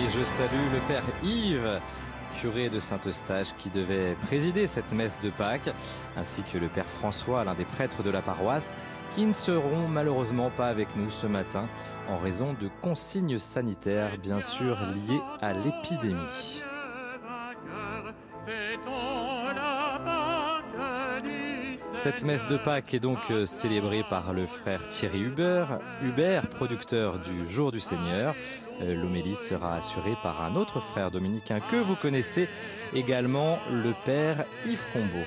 je salue le Père Yves, curé de Saint-Eustache, qui devait présider cette messe de Pâques, ainsi que le Père François, l'un des prêtres de la paroisse, qui ne seront malheureusement pas avec nous ce matin en raison de consignes sanitaires, bien sûr liées à l'épidémie. Cette messe de Pâques est donc célébrée par le frère Thierry Hubert, producteur du Jour du Seigneur. L'homélie sera assurée par un autre frère dominicain que vous connaissez également, le Père Yves Combeau.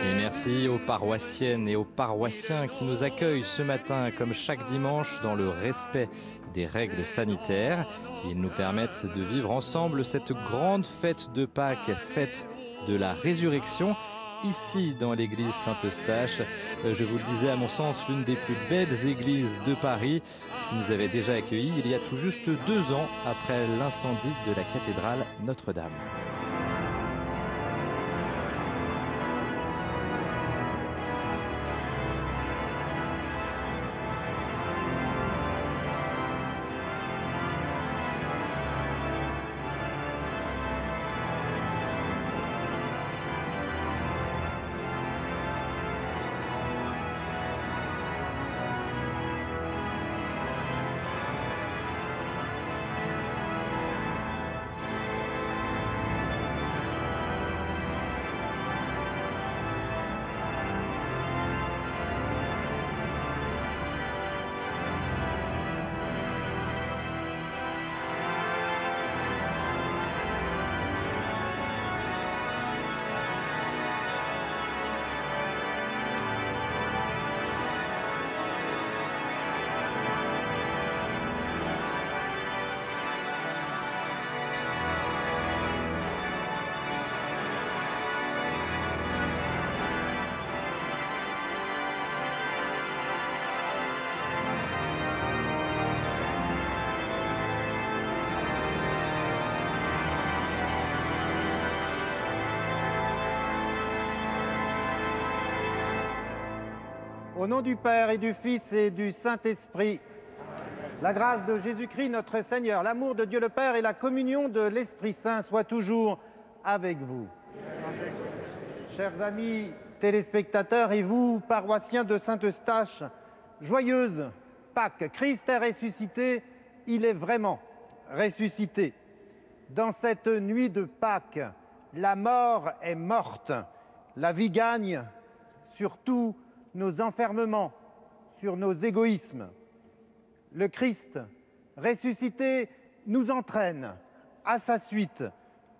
Et merci aux paroissiennes et aux paroissiens qui nous accueillent ce matin, comme chaque dimanche, dans le respect des règles sanitaires. Ils nous permettent de vivre ensemble cette grande fête de Pâques, fête de la résurrection, ici dans l'église Saint-Eustache. Je vous le disais, à mon sens, l'une des plus belles églises de Paris, qui nous avait déjà accueillis il y a tout juste 2 ans après l'incendie de la cathédrale Notre-Dame. Au nom du Père et du Fils et du Saint-Esprit, la grâce de Jésus-Christ notre Seigneur, l'amour de Dieu le Père et la communion de l'Esprit Saint soient toujours avec vous. Chers amis téléspectateurs et vous, paroissiens de Saint-Eustache, joyeuse Pâques. Christ est ressuscité, il est vraiment ressuscité. Dans cette nuit de Pâques, la mort est morte, la vie gagne sur tous nos enfermements, sur nos égoïsmes. Le Christ ressuscité nous entraîne à sa suite,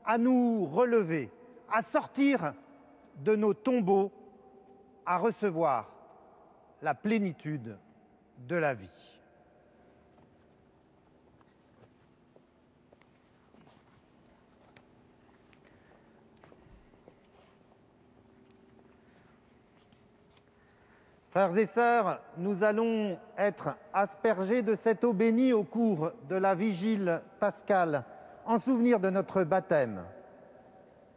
à nous relever, à sortir de nos tombeaux, à recevoir la plénitude de la vie. Frères et sœurs, nous allons être aspergés de cette eau bénie au cours de la vigile pascale, en souvenir de notre baptême.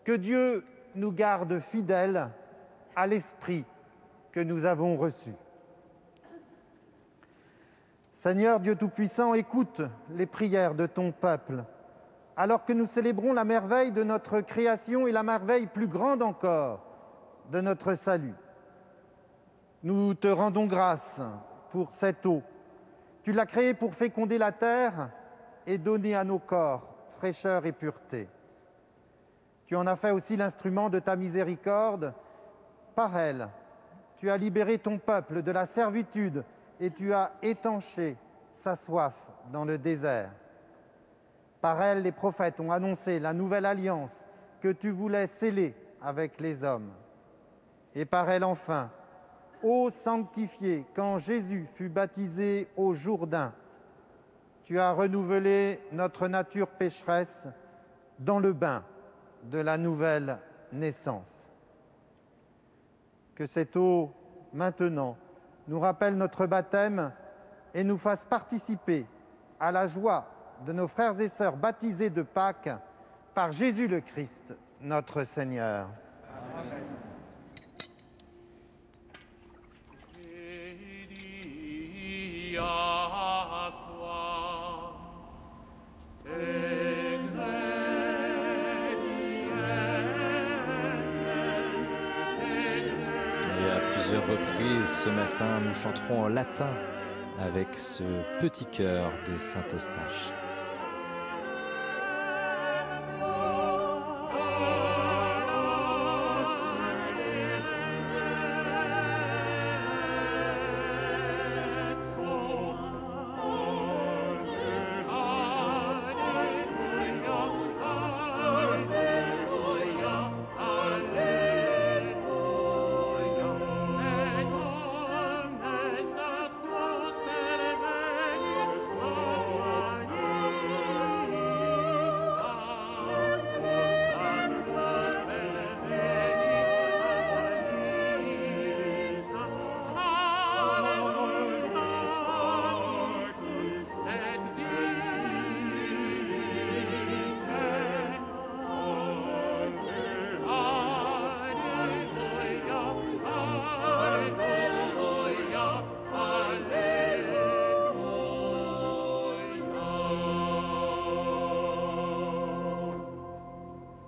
Que Dieu nous garde fidèles à l'Esprit que nous avons reçu. Seigneur Dieu Tout-Puissant, écoute les prières de ton peuple, alors que nous célébrons la merveille de notre création et la merveille plus grande encore de notre salut. Nous te rendons grâce pour cette eau. Tu l'as créée pour féconder la terre et donner à nos corps fraîcheur et pureté. Tu en as fait aussi l'instrument de ta miséricorde. Par elle, tu as libéré ton peuple de la servitude et tu as étanché sa soif dans le désert. Par elle, les prophètes ont annoncé la nouvelle alliance que tu voulais sceller avec les hommes. Et par elle, enfin, ô sanctifié, quand Jésus fut baptisé au Jourdain, tu as renouvelé notre nature pécheresse dans le bain de la nouvelle naissance. Que cette eau, maintenant, nous rappelle notre baptême et nous fasse participer à la joie de nos frères et sœurs baptisés de Pâques par Jésus le Christ, notre Seigneur. Amen. Louise. Ce matin, nous chanterons en latin avec ce petit chœur de Saint-Eustache.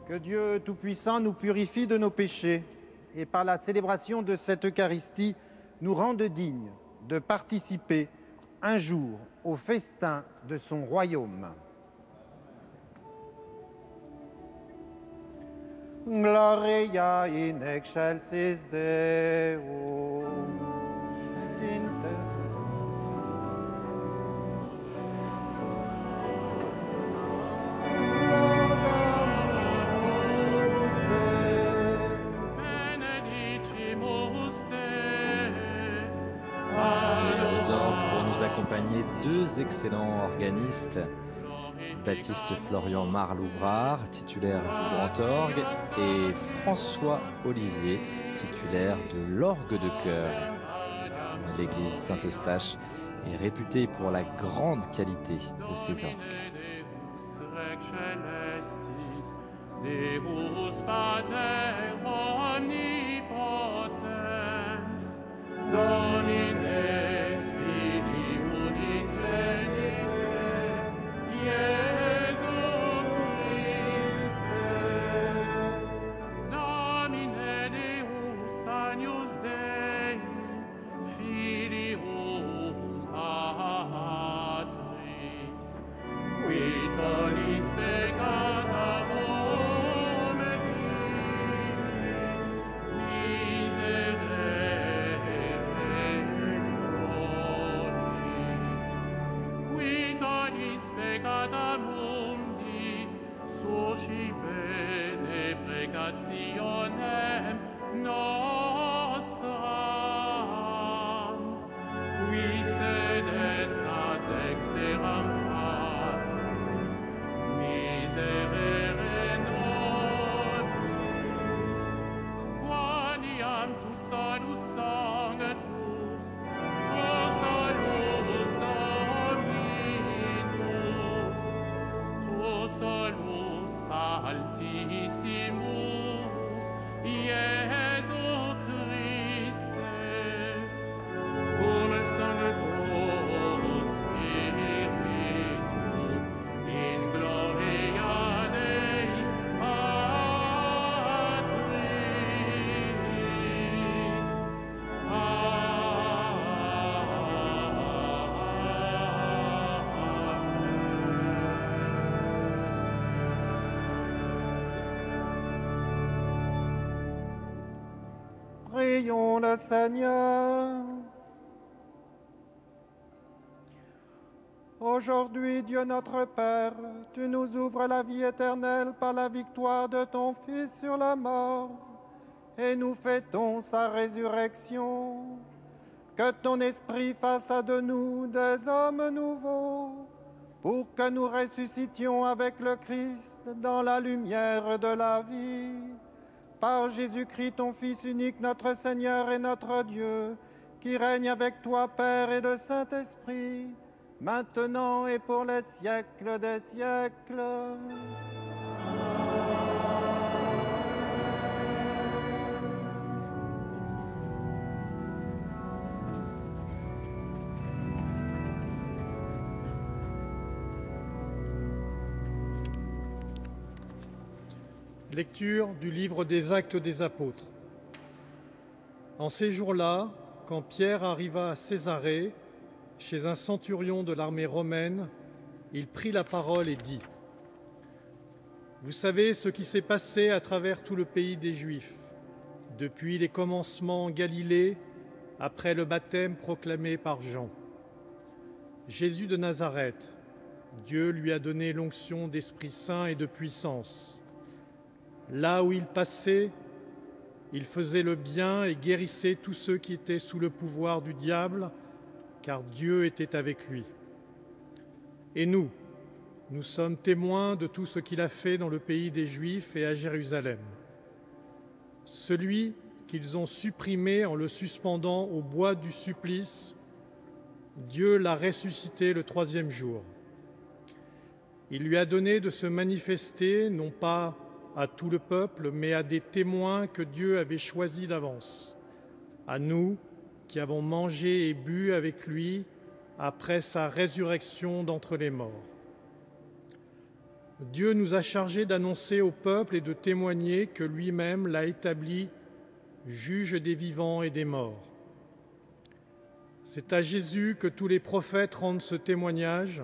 Que Dieu Tout-Puissant nous purifie de nos péchés et par la célébration de cette Eucharistie nous rende dignes de participer un jour au festin de son royaume. Gloria in excelsis Deo. Accompagné deux excellents organistes, Baptiste Florian Marle-Ouvrard, titulaire du Grand Orgue, et François Olivier, titulaire de l'orgue de chœur. L'église Saint-Eustache est réputée pour la grande qualité de ses orgues. Peccata mundi, susci bene pregationem nostram, qui sedes ad dexteram Patris, miserere nobis, quaniam tu salus sanctus, tu salus Dominus, tu salus altissimus, Iesu Christe, cum Sancto Spiritu, in gloria Dei Patris. Prions le Seigneur. Aujourd'hui, Dieu notre Père, tu nous ouvres la vie éternelle par la victoire de ton Fils sur la mort, et nous fêtons sa résurrection. Que ton Esprit fasse de nous des hommes nouveaux, pour que nous ressuscitions avec le Christ dans la lumière de la vie. Par Jésus-Christ, ton Fils unique, notre Seigneur et notre Dieu, qui règne avec toi, Père et le Saint-Esprit, maintenant et pour les siècles des siècles. Lecture du livre des Actes des Apôtres. En ces jours-là, quand Pierre arriva à Césarée, chez un centurion de l'armée romaine, il prit la parole et dit : « Vous savez ce qui s'est passé à travers tout le pays des Juifs, depuis les commencements en Galilée, après le baptême proclamé par Jean. Jésus de Nazareth, Dieu lui a donné l'onction d'Esprit Saint et de puissance. Là où il passait, il faisait le bien et guérissait tous ceux qui étaient sous le pouvoir du diable, car Dieu était avec lui. Et nous sommes témoins de tout ce qu'il a fait dans le pays des Juifs et à Jérusalem. Celui qu'ils ont supprimé en le suspendant au bois du supplice, Dieu l'a ressuscité le troisième jour. Il lui a donné de se manifester, non pas à tout le peuple, mais à des témoins que Dieu avait choisis d'avance, à nous qui avons mangé et bu avec lui après sa résurrection d'entre les morts. Dieu nous a chargés d'annoncer au peuple et de témoigner que lui-même l'a établi juge des vivants et des morts. C'est à Jésus que tous les prophètes rendent ce témoignage.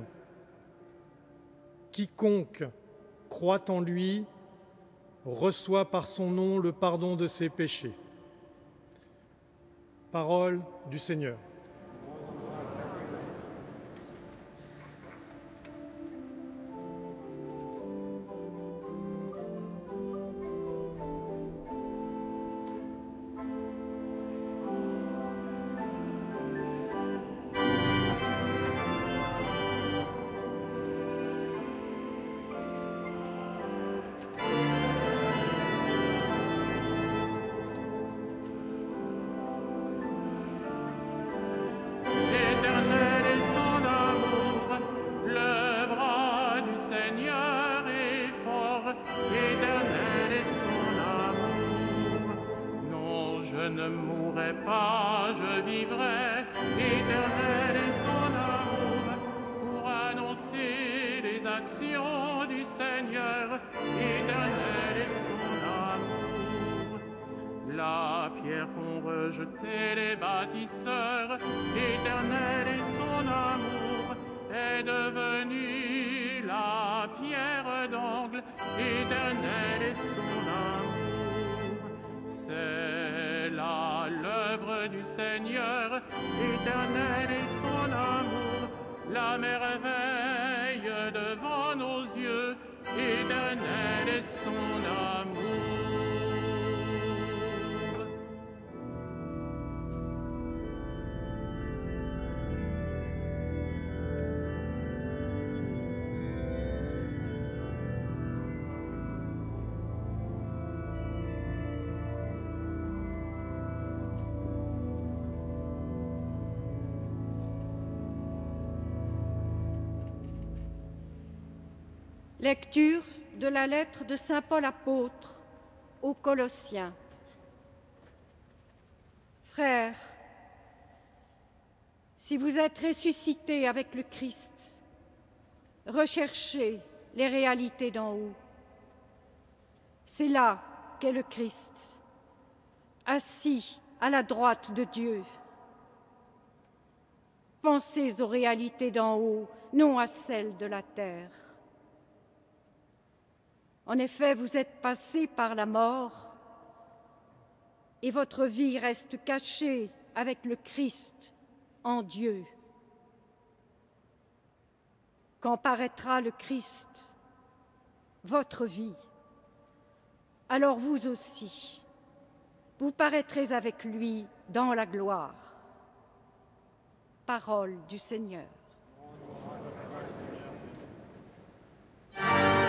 Quiconque croit en lui reçoit par son nom le pardon de ses péchés. Parole du Seigneur. La pierre qu'ont rejetée les bâtisseurs, l'Éternel et son amour, est devenue la pierre d'angle, l'Éternel et son amour. C'est là l'œuvre du Seigneur, l'Éternel et son amour, la merveille devant nos yeux, l'Éternel et son amour. Lecture de la lettre de saint Paul apôtre aux Colossiens. Frères, si vous êtes ressuscités avec le Christ, recherchez les réalités d'en haut. C'est là qu'est le Christ, assis à la droite de Dieu. Pensez aux réalités d'en haut, non à celles de la terre. En effet, vous êtes passés par la mort et votre vie reste cachée avec le Christ en Dieu. Quand paraîtra le Christ, votre vie, alors vous aussi, vous paraîtrez avec lui dans la gloire. Parole du Seigneur. Amen.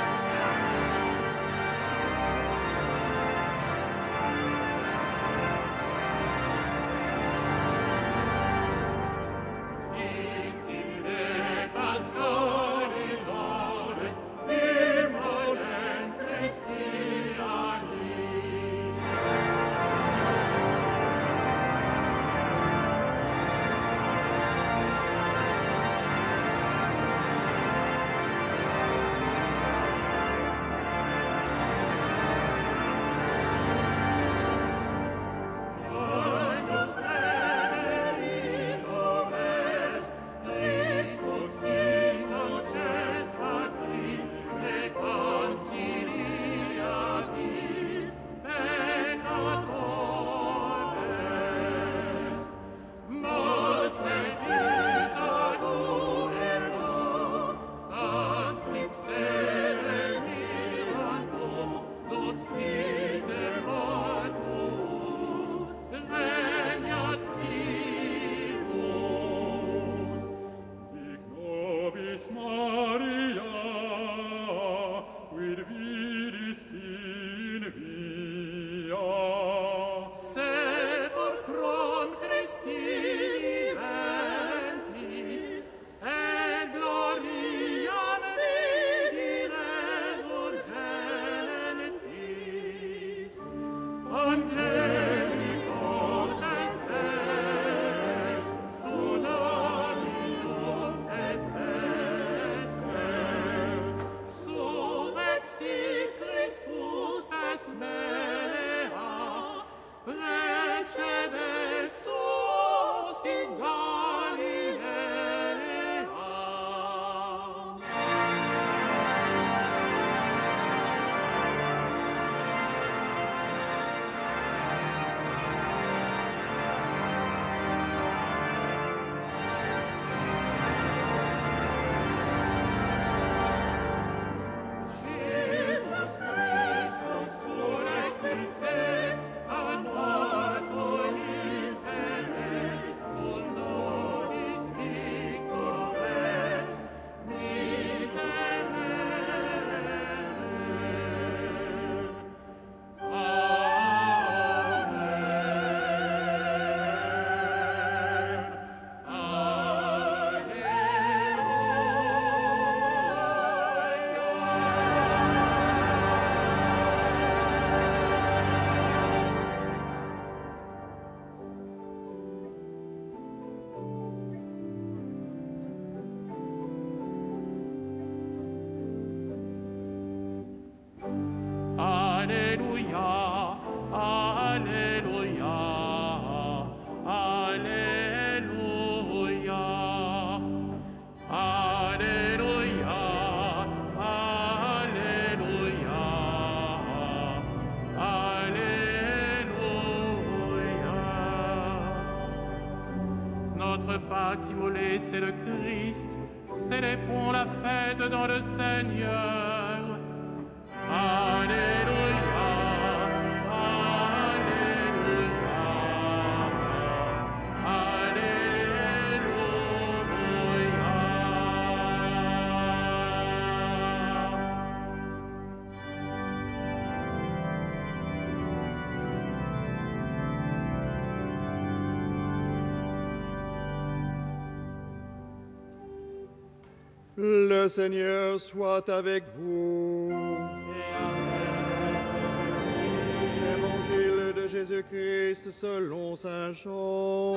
Alléluia, qui immolé, c'est le Christ, célébrons la fête dans le Seigneur. Alléluia, Alléluia, Le Seigneur soit avec vous. Évangile de Jésus-Christ selon saint Jean.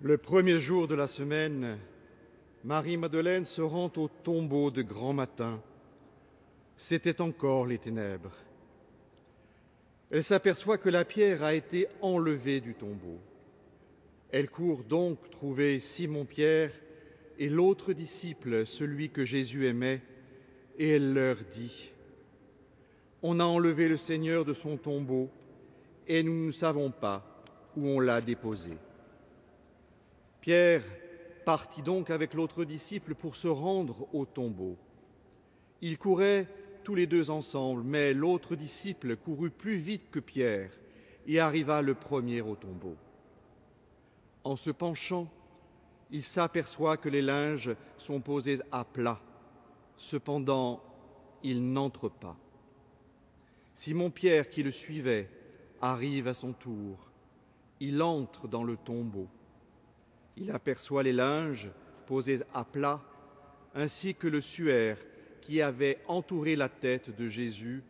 Le premier jour de la semaine, Marie-Madeleine se rend au tombeau de grand matin. C'était encore les ténèbres. Elle s'aperçoit que la pierre a été enlevée du tombeau. Elle court donc trouver Simon-Pierre et l'autre disciple, celui que Jésus aimait, et elle leur dit : « On a enlevé le Seigneur de son tombeau et nous ne savons pas où on l'a déposé. » Pierre partit donc avec l'autre disciple pour se rendre au tombeau. Ils couraient tous les deux ensemble, mais l'autre disciple courut plus vite que Pierre et arriva le premier au tombeau. En se penchant, il s'aperçoit que les linges sont posés à plat. Cependant, il n'entre pas. Simon-Pierre, qui le suivait, arrive à son tour. Il entre dans le tombeau. Il aperçoit les linges posés à plat, ainsi que le suaire qui avait entouré la tête de Jésus,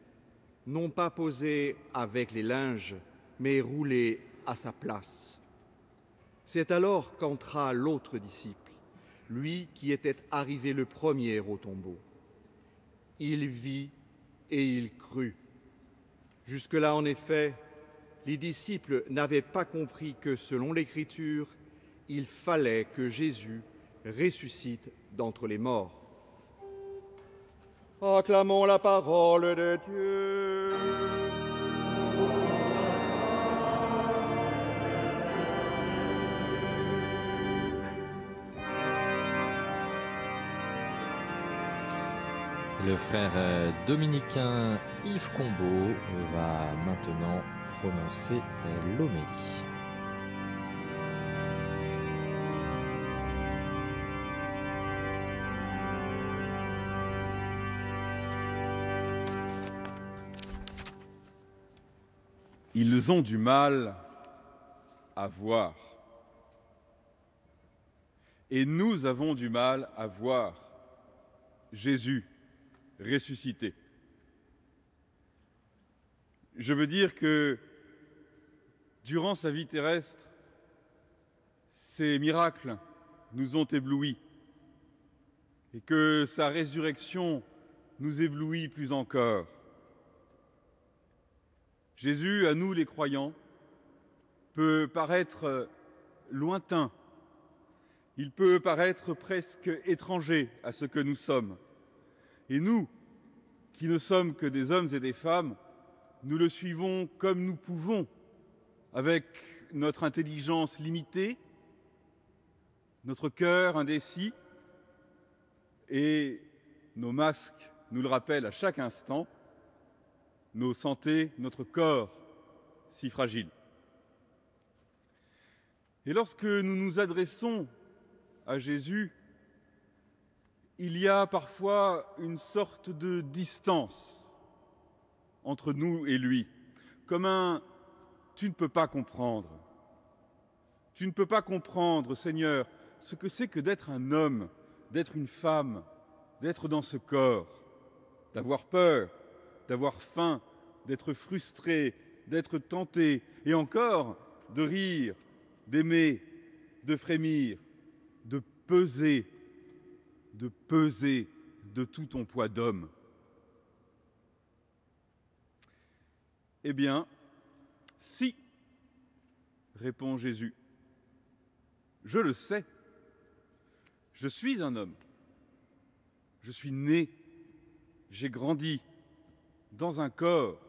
non pas posé avec les linges, mais roulé à sa place. C'est alors qu'entra l'autre disciple, lui qui était arrivé le premier au tombeau. Il vit et il crut. Jusque-là, en effet, les disciples n'avaient pas compris que, selon l'Écriture, il fallait que Jésus ressuscite d'entre les morts. Acclamons la parole de Dieu. Le frère dominicain Yves Combeau va maintenant prononcer l'homélie. Ils ont du mal à voir. Et nous avons du mal à voir Jésus ressuscité. Je veux dire que durant sa vie terrestre, ces miracles nous ont éblouis et que sa résurrection nous éblouit plus encore. Jésus, à nous les croyants, peut paraître lointain, il peut paraître presque étranger à ce que nous sommes. Et nous, qui ne sommes que des hommes et des femmes, nous le suivons comme nous pouvons, avec notre intelligence limitée, notre cœur indécis, et nos masques nous le rappellent à chaque instant, nos santés, notre corps si fragile. Et lorsque nous nous adressons à Jésus, il y a parfois une sorte de distance entre nous et lui, comme un « tu ne peux pas comprendre ». Tu ne peux pas comprendre, Seigneur, ce que c'est que d'être un homme, d'être une femme, d'être dans ce corps, d'avoir peur, d'avoir faim, d'être frustré, d'être tenté, et encore de rire, d'aimer, de frémir, de peser de tout ton poids d'homme. Eh bien, si, répond Jésus, je le sais, je suis un homme, je suis né, j'ai grandi dans un corps,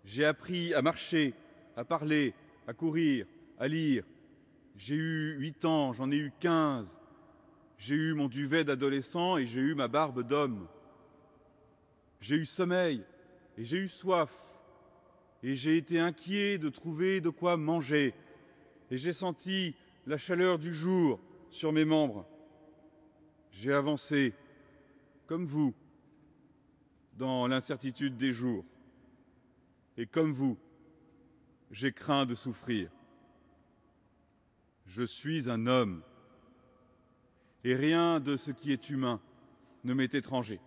j'ai appris à marcher, à parler, à courir, à lire, j'ai eu 8 ans, j'en ai eu 15, j'ai eu mon duvet d'adolescent et j'ai eu ma barbe d'homme. J'ai eu sommeil et j'ai eu soif et j'ai été inquiet de trouver de quoi manger et j'ai senti la chaleur du jour sur mes membres. J'ai avancé, comme vous, dans l'incertitude des jours. Et comme vous, j'ai craint de souffrir. Je suis un homme. Et rien de ce qui est humain ne m'est étranger.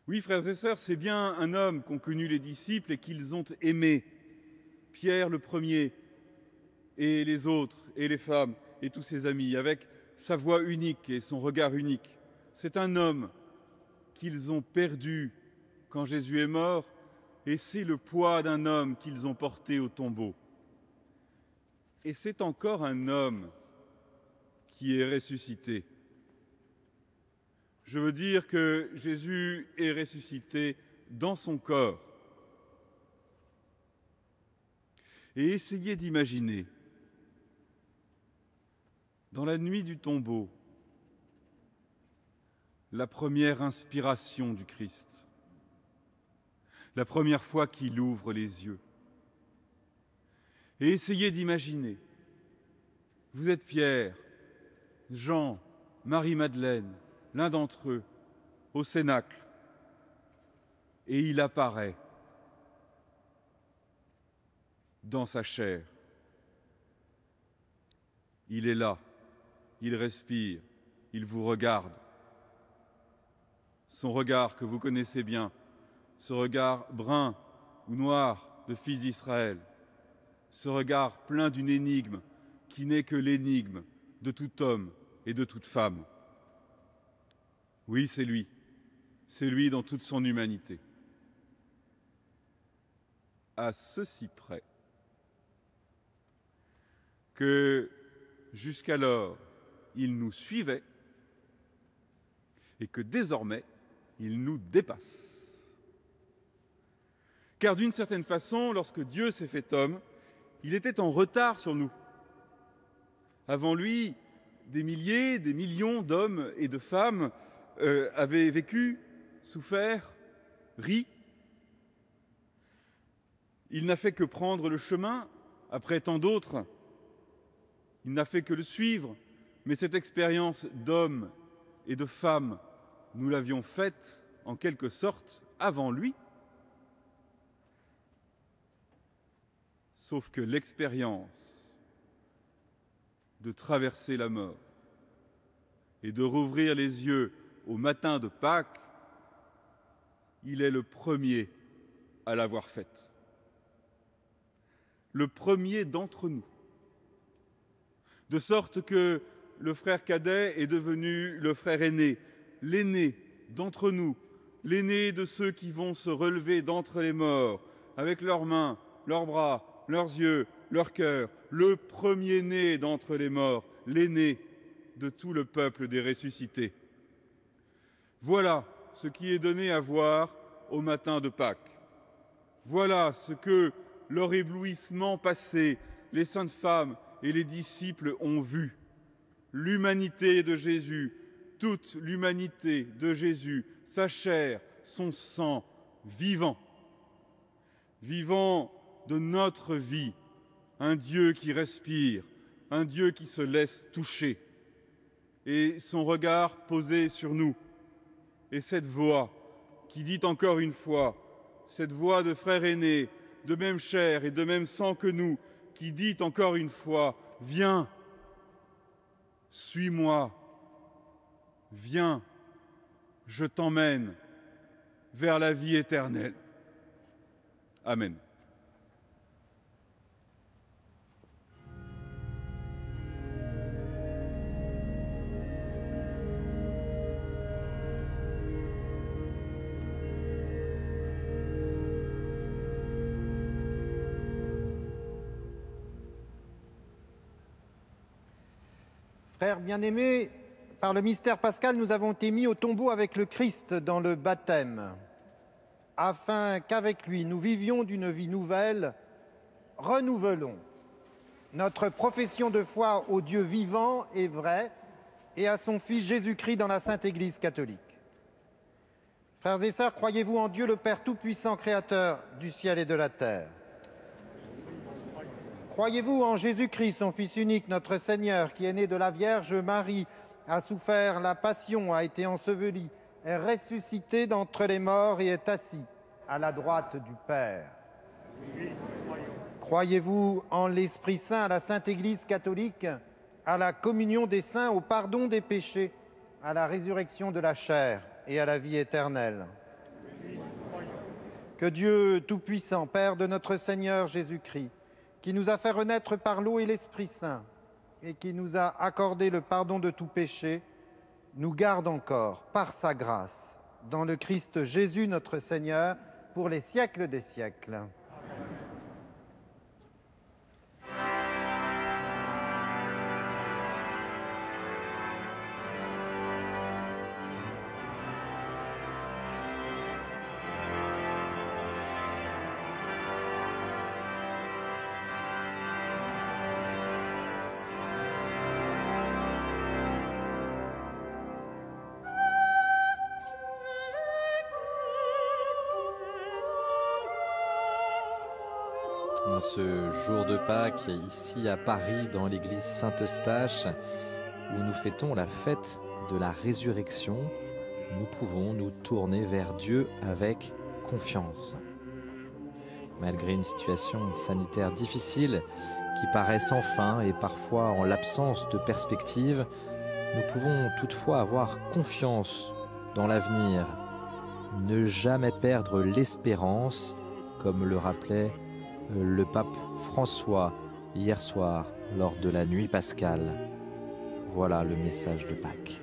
Oui, frères et sœurs, c'est bien un homme qu'ont connu les disciples et qu'ils ont aimé. Pierre le premier, et les autres, et les femmes, et tous ses amis, avec sa voix unique et son regard unique. C'est un homme qu'ils ont perdu quand Jésus est mort, et c'est le poids d'un homme qu'ils ont porté au tombeau. Et c'est encore un homme qui est ressuscité. Je veux dire que Jésus est ressuscité dans son corps. Et essayez d'imaginer, dans la nuit du tombeau, la première inspiration du Christ, la première fois qu'il ouvre les yeux. Et essayez d'imaginer, vous êtes Pierre, Jean, Marie-Madeleine, l'un d'entre eux, au cénacle, et il apparaît dans sa chair. Il est là, il respire, il vous regarde. Son regard que vous connaissez bien, ce regard brun ou noir de fils d'Israël, ce regard plein d'une énigme qui n'est que l'énigme de tout homme et de toute femme. Oui, c'est lui dans toute son humanité. À ceci près que jusqu'alors il nous suivait et que désormais il nous dépasse. Car d'une certaine façon, lorsque Dieu s'est fait homme, il était en retard sur nous. Avant lui, des milliers, des millions d'hommes et de femmes avaient vécu, souffert, ri. Il n'a fait que prendre le chemin après tant d'autres. Il n'a fait que le suivre. Mais cette expérience d'homme et de femme, nous l'avions faite en quelque sorte avant lui. Sauf que l'expérience de traverser la mort et de rouvrir les yeux au matin de Pâques, il est le premier à l'avoir faite. Le premier d'entre nous. De sorte que le frère cadet est devenu le frère aîné, l'aîné d'entre nous, l'aîné de ceux qui vont se relever d'entre les morts, avec leurs mains, leurs bras, leurs yeux, leur cœur, le premier-né d'entre les morts, l'aîné de tout le peuple des ressuscités. Voilà ce qui est donné à voir au matin de Pâques. Voilà ce que leur éblouissement passé, les saintes femmes et les disciples ont vu. L'humanité de Jésus, toute l'humanité de Jésus, sa chair, son sang, vivant. Vivant de notre vie, un Dieu qui respire, un Dieu qui se laisse toucher, et son regard posé sur nous. Et cette voix qui dit encore une fois, cette voix de frère aîné, de même chair et de même sang que nous, qui dit encore une fois, viens, suis-moi, viens, je t'emmène, vers la vie éternelle. Amen. Frères bien-aimés, par le mystère pascal, nous avons été mis au tombeau avec le Christ dans le baptême, afin qu'avec lui, nous vivions d'une vie nouvelle. Renouvelons notre profession de foi au Dieu vivant et vrai et à son Fils Jésus-Christ dans la Sainte Église catholique. Frères et sœurs, croyez-vous en Dieu le Père Tout-Puissant, Créateur du ciel et de la terre? Croyez-vous en Jésus-Christ, son Fils unique, notre Seigneur, qui est né de la Vierge Marie, a souffert la passion, a été enseveli, est ressuscité d'entre les morts et est assis à la droite du Père? Croyez-vous en l'Esprit Saint, à la Sainte Église catholique, à la communion des saints, au pardon des péchés, à la résurrection de la chair et à la vie éternelle? Que Dieu Tout-Puissant, Père de notre Seigneur Jésus-Christ, qui nous a fait renaître par l'eau et l'Esprit Saint, et qui nous a accordé le pardon de tout péché, nous garde encore, par sa grâce, dans le Christ Jésus notre Seigneur, pour les siècles des siècles. En ce jour de Pâques, ici à Paris, dans l'église Saint-Eustache, où nous fêtons la fête de la résurrection, nous pouvons nous tourner vers Dieu avec confiance. Malgré une situation sanitaire difficile qui paraît sans fin et parfois en l'absence de perspective, nous pouvons toutefois avoir confiance dans l'avenir, ne jamais perdre l'espérance, comme le rappelait le pape François hier soir lors de la nuit pascale. Voilà le message de Pâques.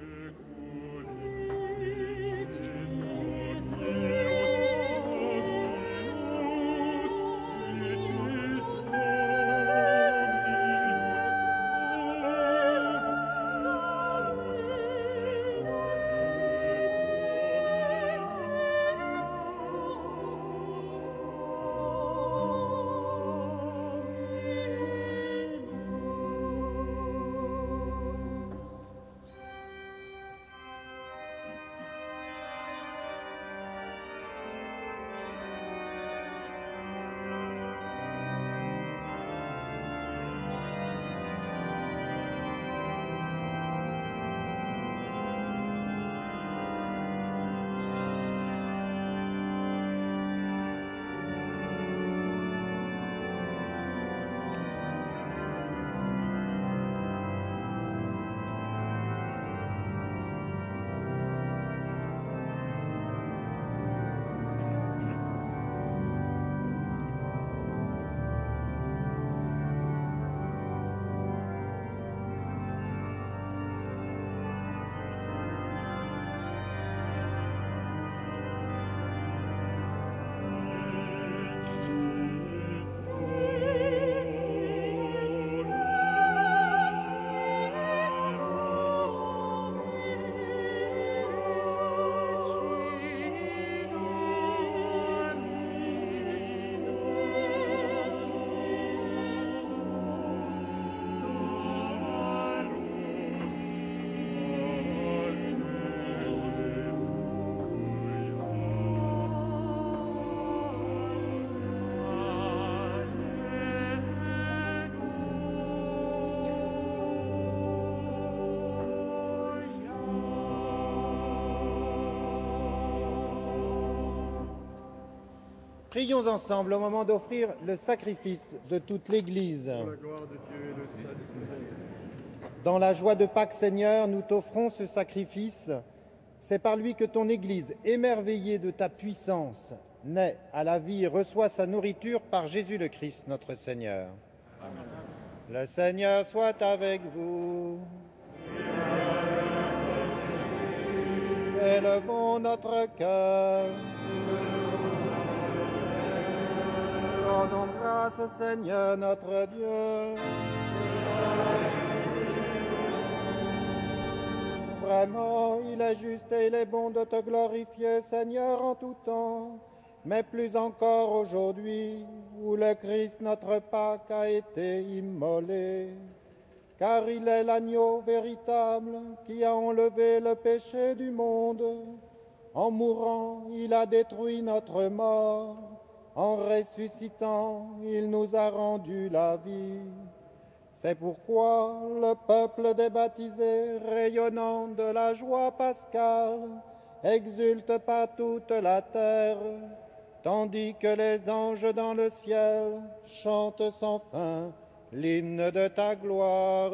Prions ensemble au moment d'offrir le sacrifice de toute l'Église. Dans la joie de Pâques, Seigneur, nous t'offrons ce sacrifice C'est par lui que ton Église, émerveillée de ta puissance, naît à la vie et reçoit sa nourriture par Jésus le Christ, notre Seigneur. Amen. Le Seigneur soit avec vous. Élevons notre cœur. Rendons grâce au Seigneur notre Dieu. Vraiment, il est juste et il est bon de te glorifier, Seigneur, en tout temps, mais plus encore aujourd'hui, où le Christ, notre Pâque, a été immolé. Car il est l'agneau véritable qui a enlevé le péché du monde. En mourant, il a détruit notre mort. En ressuscitant, il nous a rendu la vie. C'est pourquoi le peuple des baptisés, rayonnant de la joie pascale, exulte par toute la terre, tandis que les anges dans le ciel chantent sans fin l'hymne de ta gloire.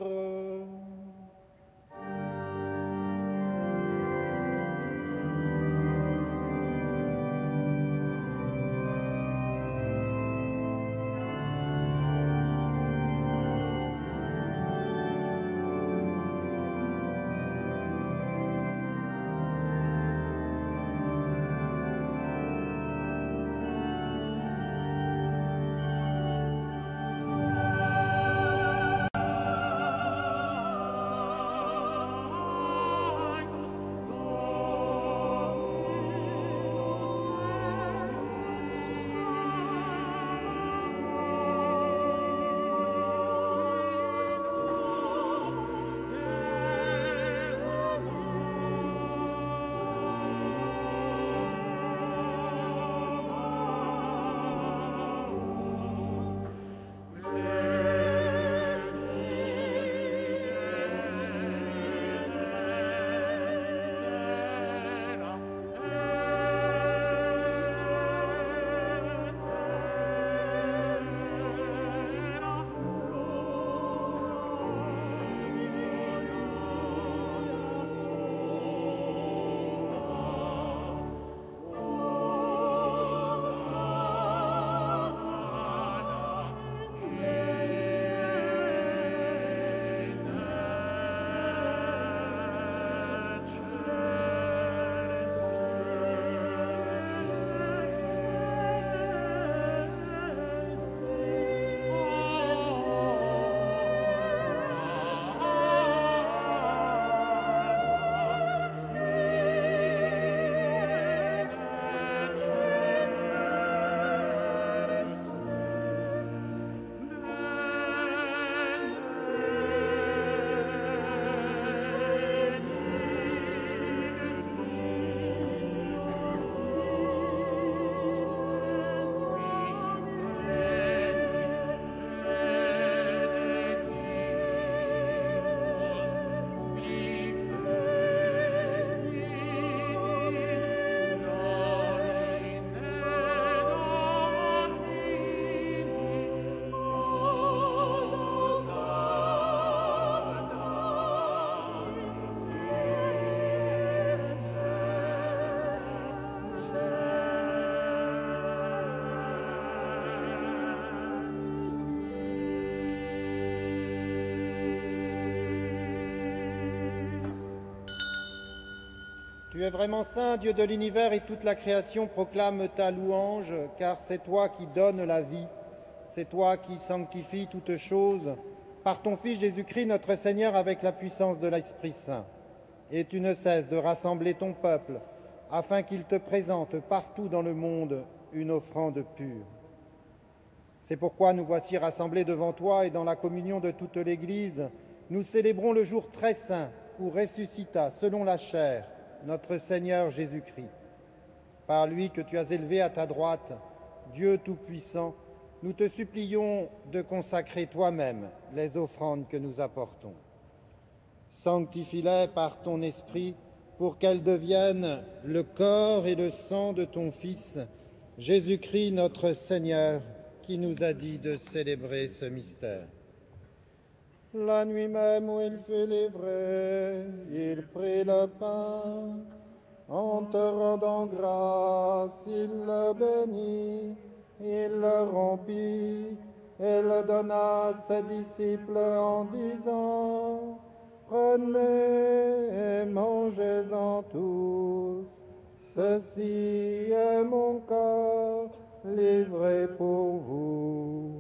Tu es vraiment saint, Dieu de l'univers, et toute la création proclame ta louange, car c'est toi qui donnes la vie, c'est toi qui sanctifies toutes choses, par ton Fils Jésus-Christ, notre Seigneur, avec la puissance de l'Esprit Saint. Et tu ne cesses de rassembler ton peuple, afin qu'il te présente partout dans le monde une offrande pure. C'est pourquoi nous voici rassemblés devant toi, et dans la communion de toute l'Église, nous célébrons le jour très saint où ressuscita, selon la chair, notre Seigneur Jésus-Christ. Par lui que tu as élevé à ta droite, Dieu Tout-Puissant, nous te supplions de consacrer toi-même les offrandes que nous apportons. Sanctifie-les par ton Esprit pour qu'elles deviennent le corps et le sang de ton Fils, Jésus-Christ notre Seigneur, qui nous a dit de célébrer ce mystère. La nuit même où il fut livré, il prit le pain En te rendant grâce, il le bénit, il le rompit et le donna à ses disciples en disant: Prenez et mangez-en tous, ceci est mon corps livré pour vous.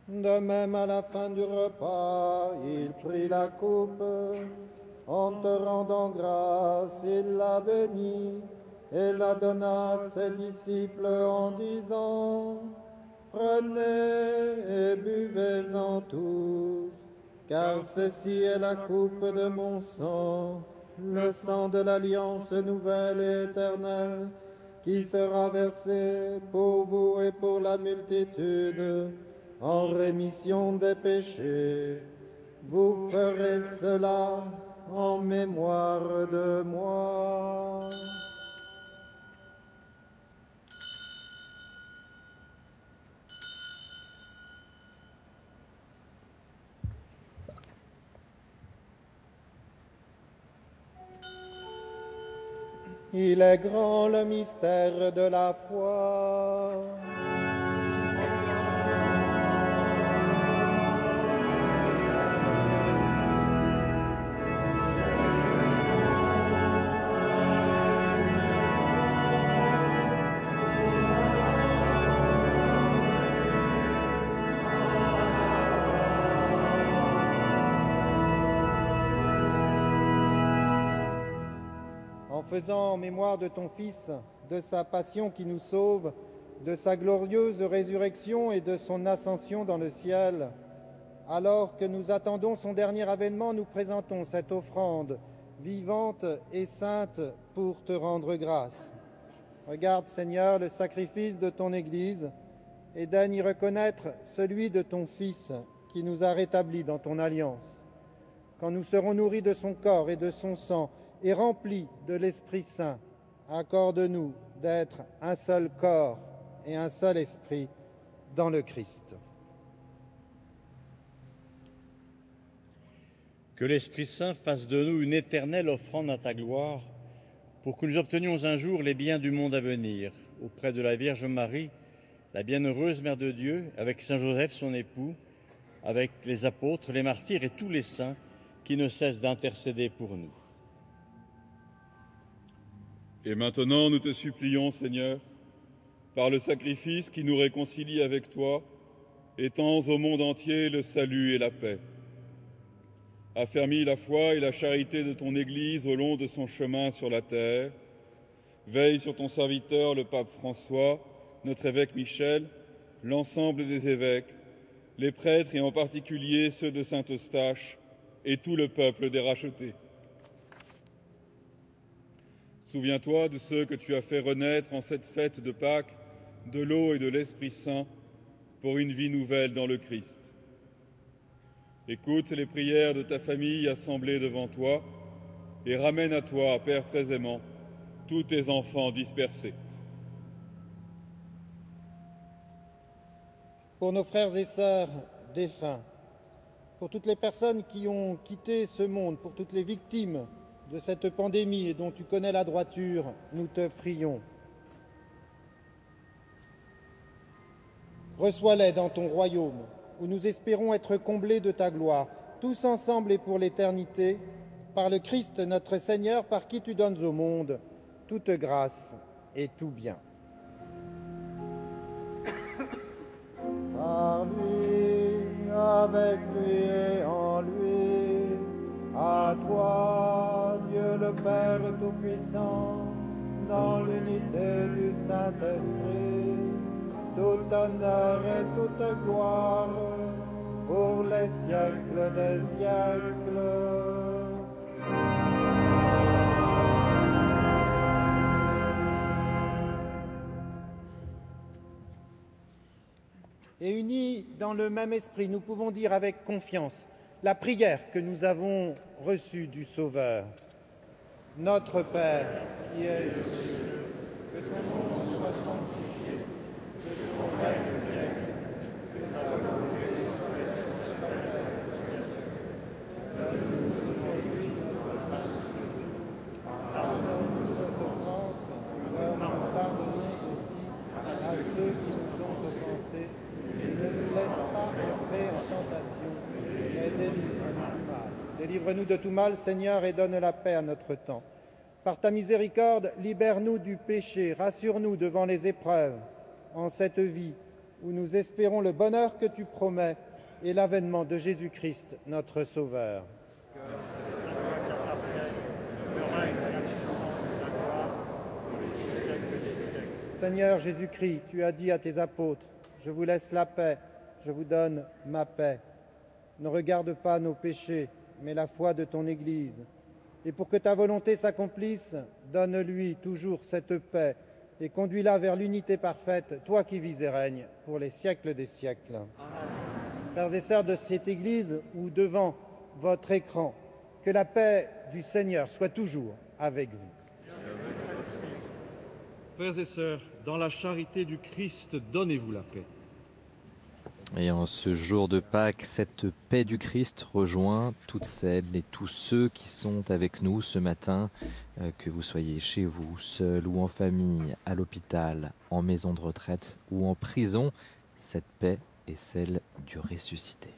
De même, à la fin du repas, il prit la coupe. En te rendant grâce, il la bénit et la donna à ses disciples en disant: Prenez et buvez-en tous, car ceci est la coupe de mon sang, le sang de l'alliance nouvelle et éternelle, qui sera versé pour vous et pour la multitude, en rémission des péchés. Vous ferez cela en mémoire de moi. Il est grand le mystère de la foi. En faisant mémoire de ton Fils, de sa passion qui nous sauve, de sa glorieuse résurrection et de son ascension dans le ciel, alors que nous attendons son dernier avènement, nous présentons cette offrande vivante et sainte pour te rendre grâce. Regarde, Seigneur, le sacrifice de ton Église et daigne y reconnaître celui de ton Fils qui nous a rétablis dans ton alliance. Quand nous serons nourris de son corps et de son sang et remplis de l'Esprit Saint, accorde-nous d'être un seul corps et un seul esprit dans le Christ. Que l'Esprit Saint fasse de nous une éternelle offrande à ta gloire, pour que nous obtenions un jour les biens du monde à venir, auprès de la Vierge Marie, la bienheureuse Mère de Dieu, avec Saint Joseph son époux, avec les apôtres, les martyrs et tous les saints qui ne cessent d'intercéder pour nous. Et maintenant, nous te supplions, Seigneur, par le sacrifice qui nous réconcilie avec toi, étends au monde entier le salut et la paix. Affermis la foi et la charité de ton Église au long de son chemin sur la terre. Veille sur ton serviteur, le pape François, notre évêque Michel, l'ensemble des évêques, les prêtres et en particulier ceux de Saint-Eustache et tout le peuple des rachetés. Souviens-toi de ceux que tu as fait renaître en cette fête de Pâques, de l'eau et de l'Esprit Saint, pour une vie nouvelle dans le Christ. Écoute les prières de ta famille assemblée devant toi et ramène à toi, Père très aimant, tous tes enfants dispersés. Pour nos frères et sœurs défunts, pour toutes les personnes qui ont quitté ce monde, pour toutes les victimes de cette pandémie et dont tu connais la droiture, nous te prions. Reçois-les dans ton royaume, où nous espérons être comblés de ta gloire, tous ensemble et pour l'éternité, par le Christ notre Seigneur, par qui tu donnes au monde toute grâce et tout bien. Par lui, avec lui et en lui, à toi, Dieu le Père Tout-Puissant, dans l'unité du Saint-Esprit, tout honneur et toute gloire pour les siècles des siècles. Et unis dans le même esprit, nous pouvons dire avec confiance la prière que nous avons reçue du Sauveur. Notre Père, qui es aux cieux, Délivre-nous de tout mal, Seigneur, et donne la paix à notre temps. Par ta miséricorde, libère-nous du péché, rassure-nous devant les épreuves, en cette vie où nous espérons le bonheur que tu promets et l'avènement de Jésus-Christ, notre Sauveur. Seigneur Jésus-Christ, tu as dit à tes apôtres, « Je vous laisse la paix, je vous donne ma paix. » Ne regarde pas nos péchés, mais la foi de ton Église. Et pour que ta volonté s'accomplisse, donne-lui toujours cette paix et conduis-la vers l'unité parfaite, toi qui vis et règnes pour les siècles des siècles. Amen. Frères et sœurs de cette Église ou devant votre écran, que la paix du Seigneur soit toujours avec vous. Frères et sœurs, dans la charité du Christ, donnez-vous la paix. Et en ce jour de Pâques, cette paix du Christ rejoint toutes celles et tous ceux qui sont avec nous ce matin, que vous soyez chez vous, seul ou en famille, à l'hôpital, en maison de retraite ou en prison. Cette paix est celle du ressuscité.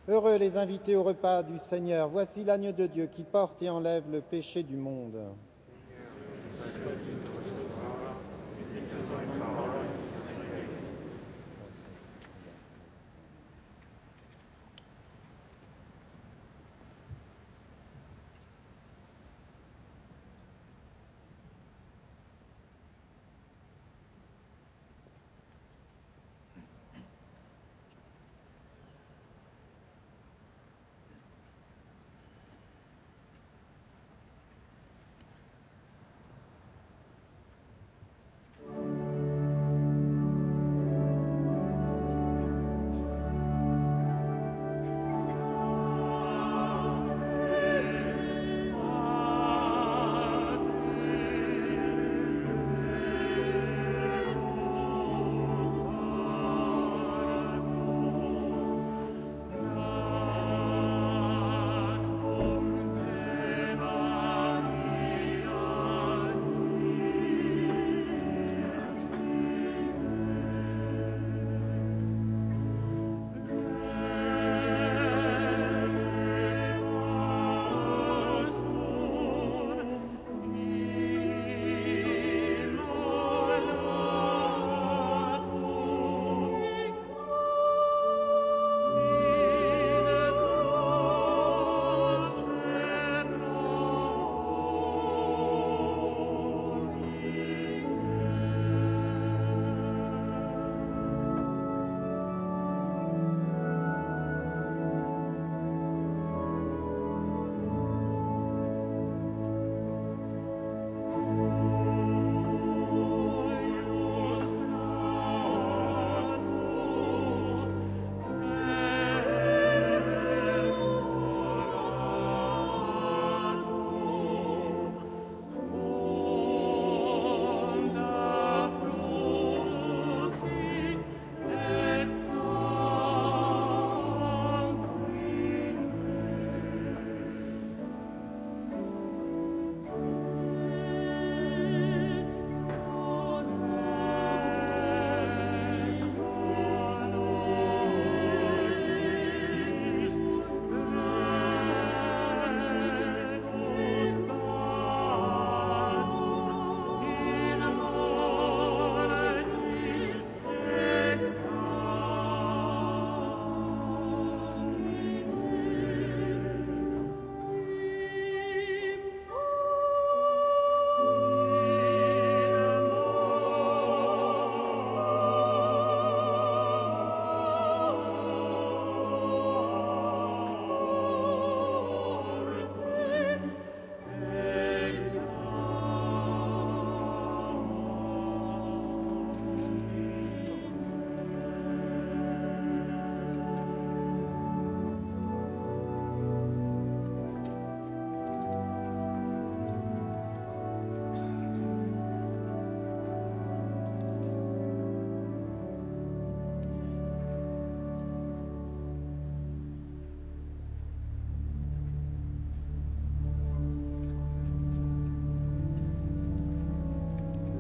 Heureux les invités au repas du Seigneur. Voici l'agneau de Dieu qui porte et enlève le péché du monde.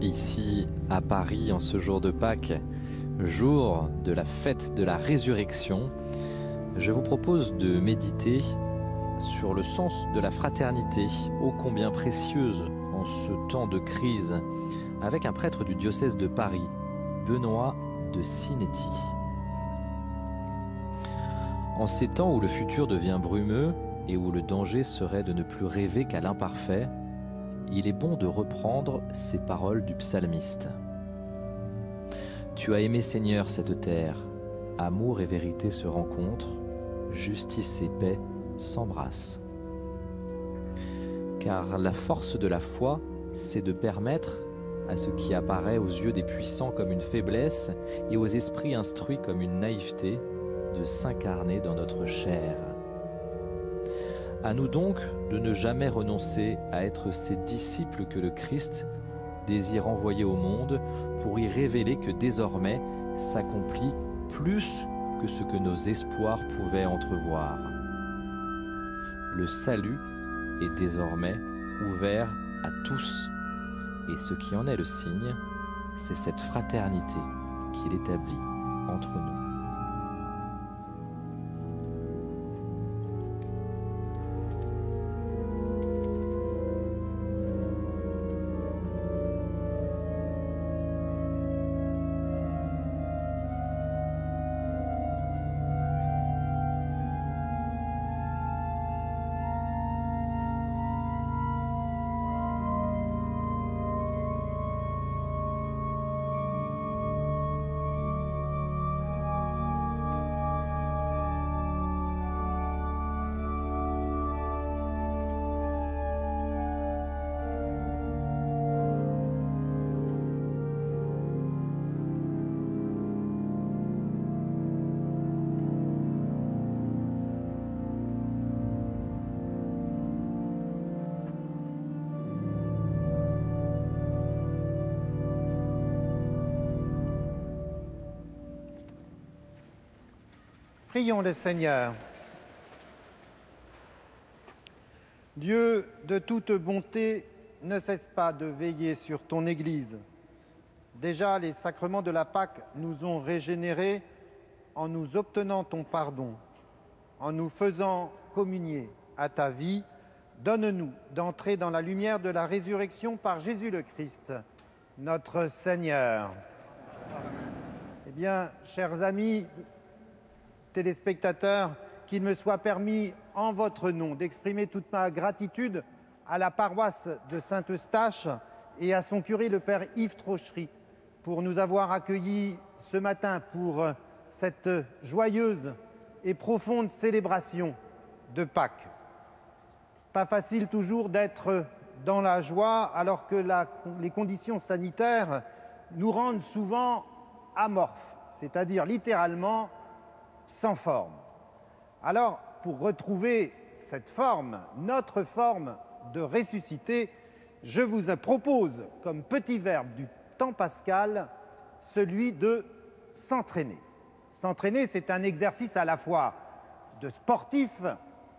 Ici à Paris, en ce jour de Pâques, jour de la fête de la résurrection, je vous propose de méditer sur le sens de la fraternité, ô combien précieuse en ce temps de crise, avec un prêtre du diocèse de Paris, Benoît de Sinetti. En ces temps où le futur devient brumeux et où le danger serait de ne plus rêver qu'à l'imparfait, il est bon de reprendre ces paroles du psalmiste. Tu as aimé, Seigneur, cette terre, amour et vérité se rencontrent, justice et paix s'embrassent. Car la force de la foi, c'est de permettre à ce qui apparaît aux yeux des puissants comme une faiblesse et aux esprits instruits comme une naïveté, de s'incarner dans notre chair. À nous donc de ne jamais renoncer à être ces disciples que le Christ désire envoyer au monde pour y révéler que désormais s'accomplit plus que ce que nos espoirs pouvaient entrevoir. Le salut est désormais ouvert à tous, et ce qui en est le signe, c'est cette fraternité qu'il établit entre nous. Prions le Seigneur. Dieu de toute bonté, ne cesse pas de veiller sur ton Église. Déjà, les sacrements de la Pâque nous ont régénérés en nous obtenant ton pardon, en nous faisant communier à ta vie. Donne-nous d'entrer dans la lumière de la résurrection par Jésus le Christ, notre Seigneur. Eh bien, chers amis, téléspectateurs, qu'il me soit permis, en votre nom, d'exprimer toute ma gratitude à la paroisse de Saint-Eustache et à son curé, le Père Yves Trochery, pour nous avoir accueillis ce matin pour cette joyeuse et profonde célébration de Pâques. Pas facile toujours d'être dans la joie alors que les conditions sanitaires nous rendent souvent amorphes, c'est-à-dire littéralement sans forme. Alors, pour retrouver cette forme, notre forme de ressusciter, je vous propose comme petit verbe du temps pascal celui de s'entraîner. S'entraîner, c'est un exercice à la fois de sportif,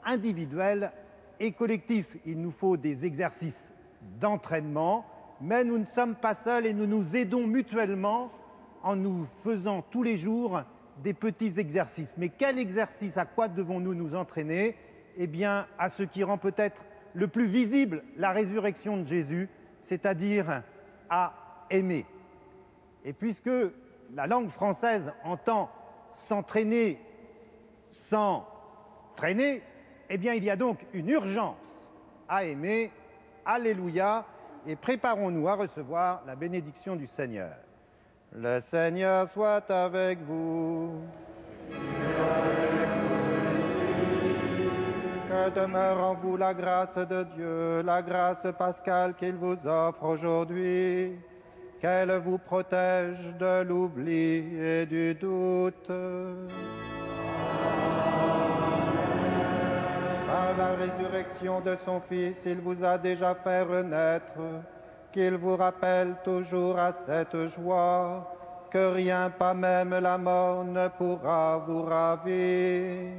individuel et collectif. Il nous faut des exercices d'entraînement, mais nous ne sommes pas seuls et nous nous aidons mutuellement en nous faisant tous les jours des petits exercices. Mais quel exercice? À quoi devons-nous nous entraîner? Eh bien, à ce qui rend peut-être le plus visible la résurrection de Jésus, c'est-à-dire à aimer. Et puisque la langue française entend s'entraîner sans traîner, eh bien, il y a donc une urgence à aimer. Alléluia, et préparons-nous à recevoir la bénédiction du Seigneur. Le Seigneur soit avec vous. Que demeure en vous la grâce de Dieu, la grâce pascale qu'il vous offre aujourd'hui. Qu'elle vous protège de l'oubli et du doute. Par la résurrection de son Fils, il vous a déjà fait renaître. Qu'il vous rappelle toujours à cette joie, que rien, pas même la mort, ne pourra vous ravir.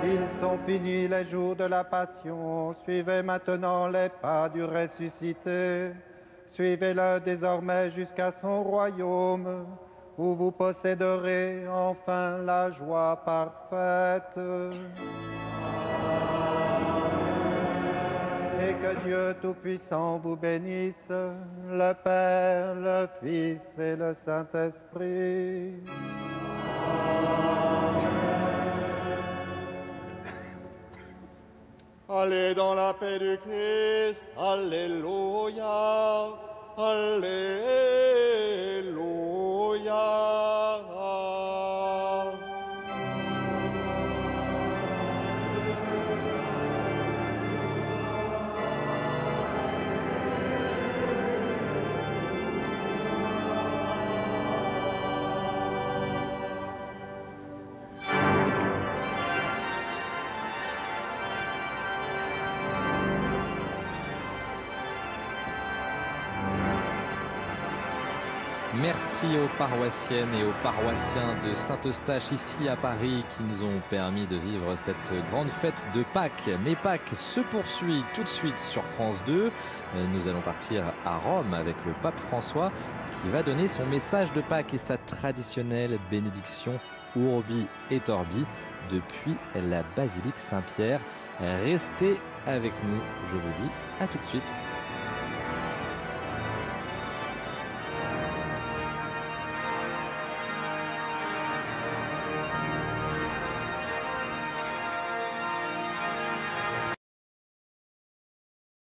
Ils sont finis les jours de la passion, suivez maintenant les pas du ressuscité. Suivez-le désormais jusqu'à son royaume, où vous posséderez enfin la joie parfaite. Et que Dieu Tout-Puissant vous bénisse, le Père, le Fils et le Saint-Esprit. Allez dans la paix du Christ, Alléluia, Alléluia. Merci aux paroissiennes et aux paroissiens de Saint-Eustache ici à Paris qui nous ont permis de vivre cette grande fête de Pâques. Mais Pâques se poursuit tout de suite sur France 2. Nous allons partir à Rome avec le pape François qui va donner son message de Pâques et sa traditionnelle bénédiction Urbi et Orbi depuis la basilique Saint-Pierre. Restez avec nous, je vous dis à tout de suite.